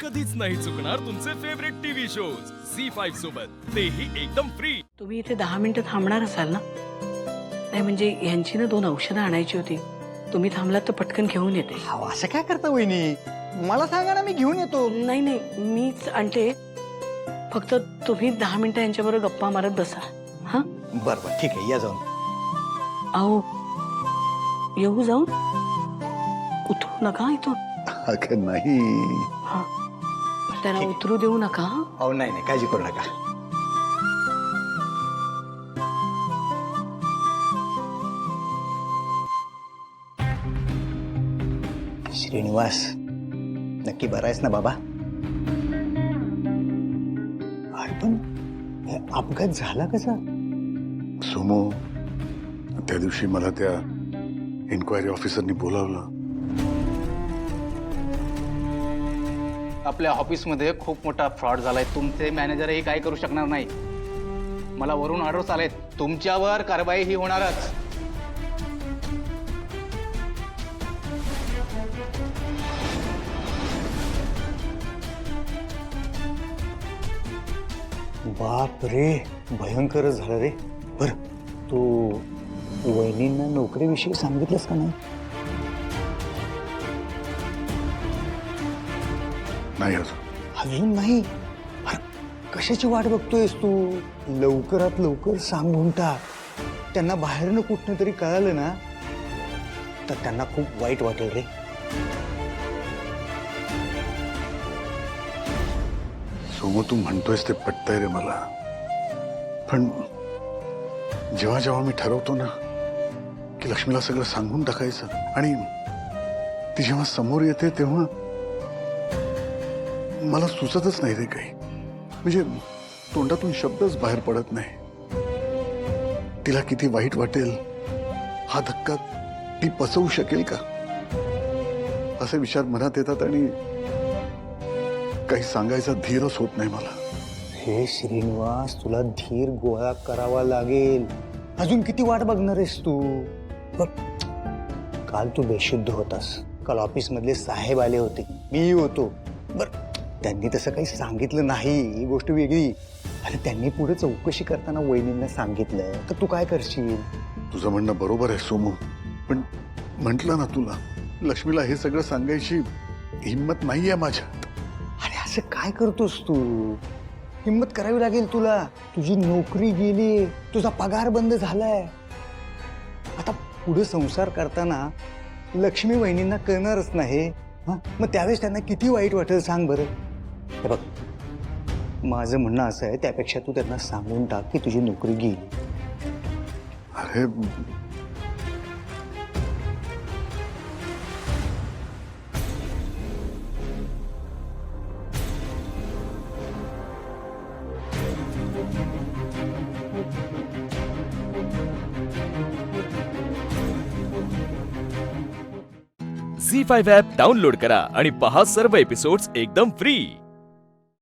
कधीच नाही चुकणार तुमचे फेवरेट टीव्ही शोज झी5 सोबत, तेही एकदम फ्री। तुम्ही इथे 10 मिनिटं थांबणार असाल ना? नाही म्हणजे यांची ना 2 औषधं आणायची होती. तुम्ही थांबलात तर पटकन घेऊन येते. अहो, असं काय करता वहिनी? मला सांगा ना, मी घेऊन येतो. नाही नाही मीच आणते. फक्त तुम्ही 10 मिनिटं यांच्याबरोबर गप्पा मारत बसा. हा बरं बरं ठीक आहे, या जाऊन. अहो येऊ जाऊन उतरू नका इथून. अगं नाही, हा त्याला उतरू देऊ नका. हा? अहो नाही नाही, काळजी करू नका. श्रीनिवास, नक्की बरा आहेस ना बाबा? अरे पण हे अपघात झाला कसा? सुमो, त्या दिवशी मला त्या इन्क्वायरी ऑफिसरनी बोलावलं. आपल्या ऑफिसमध्ये खूप मोठा फ्रॉड झालाय. तुमचे मॅनेजरही काही करू शकणार नाही. मला वरून ऑर्डर्स आलेत, तुमच्यावर कारवाई ही होणारच. बाप रे, भयंकर झालं रे. बर तू वहिनींना नोकरीविषयी सांगितलंस का नाही? नाही अजून. अजून नाही? अरे, कशाची वाट बघतोयस तू? लवकरात लवकर सांगून टाक. त्यांना बाहेरनं कुठनं तरी कळालं ना तर त्यांना खूप वाईट वाटेल रे. सोमो, तू म्हणतोयस ते पटतंय रे मला, पण जेव्हा जेव्हा मी ठरवतो ना की लक्ष्मीला सगळं सांगून टाकायचं आणि ती जेव्हा समोर येते तेव्हा मला सुचतच नाही रे काही. म्हणजे तोंडातून शब्दच बाहेर पडत नाही. तिला किती वाईट वाटेल, हा धक्का ती पचवू शकेल का, असे विचार मनात येतात आणि काही सांगायचा धीरच होत नाही मला. हे श्रीनिवास, तुला धीर गोळा करावा लागेल. अजून किती वाट बघणार आहेस तू? बघ, काल तू बेशुद्ध होतास. काल ऑफिस मधले साहेब आले होते, मी होतो. बर, त्यांनी तसं काही सांगितलं नाही, ही गोष्ट वेगळी. अरे त्यांनी पुढे चौकशी करताना वहिनींना सांगितलं तर तू काय करशील? तुझं म्हणणं बरोबर आहे सोमू, पण म्हटलं ना तुला, लक्ष्मीला हे सगळं सांगायची हिंमत नाहीये माझ्यात. अरे असं काय करतोस तू? हिम्मत करावी लागेल तुला. तुझी नोकरी गेली, तुझा पगार बंद झालाय. आता पुढे संसार करताना लक्ष्मी वहिनींना कळणारच नाही. मग त्यावेळेस त्यांना किती वाईट वाटेल सांग बरं. हे बघ, माझं म्हणणं असं आहे, त्यापेक्षा तू त्यांना सांगून टाक की तुझी नोकरी गेली. अरे झी5 ॲप डाउनलोड करा आणि पहा सर्व एपिसोड्स एकदम फ्री।